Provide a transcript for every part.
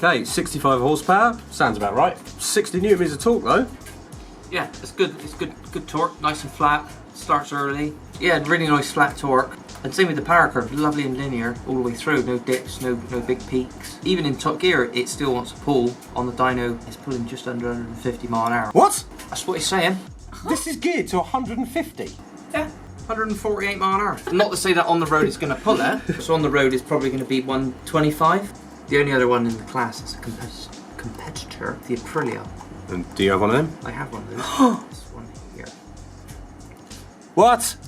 Okay, 65 horsepower, sounds about right. 60 newton meters of torque though. Yeah, it's good. It's good torque, nice and flat. Starts early. Yeah, really nice flat torque. And same with the power curve, lovely and linear all the way through. No dips, no big peaks. Even in top gear, it still wants to pull. On the dyno, it's pulling just under 150 mile an hour. What? That's what he's saying. This is geared to 150. Yeah, 148 mile an hour. Not to say that on the road it's going to pull it. So on the road it's probably going to be 125. The only other one in the class is a competitor, the Aprilia. And do you have one of them? I have one of those. This one here. What?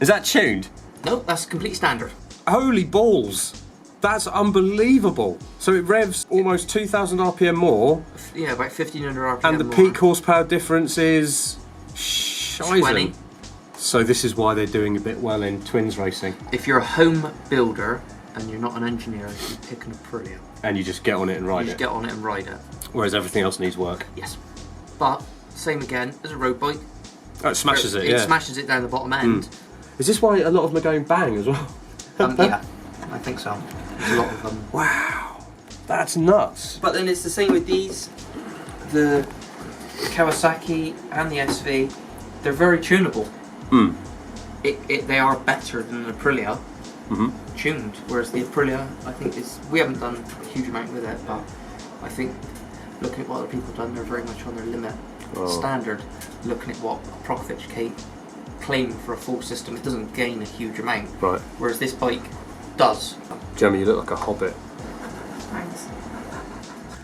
Is that tuned? Nope, that's complete standard. Holy balls. That's unbelievable. So it revs almost 2,000 RPM more. Yeah, about 1,500 RPM and the more. peak horsepower difference is... 20. So this is why they're doing a bit well in twins racing. If you're a home builder and you're not an engineer, you pick an Aprilia. And you just get on it and ride You it. just get on it and ride it. Whereas everything else needs work. Yes. But, same again, as a road bike. Oh, it smashes it, yeah. It smashes it down the bottom end. Is this why a lot of them are going bang as well? Yeah, I think so. There's a lot of them. Wow. That's nuts. But then it's the same with these. The Kawasaki and the SV, they're very tunable. They are better than the Aprilia. Tuned, whereas the Aprilia, I think we haven't done a huge amount with it, but I think looking at what other people have done, they're very much on their limit. Standard, looking at what Prokovic claim for a full system, it doesn't gain a huge amount. Right. Whereas this bike does. Gemma, you look like a hobbit. Thanks.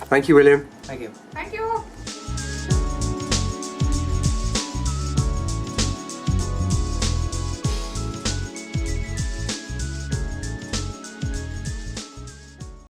Thank you, William. Thank you. Thank you.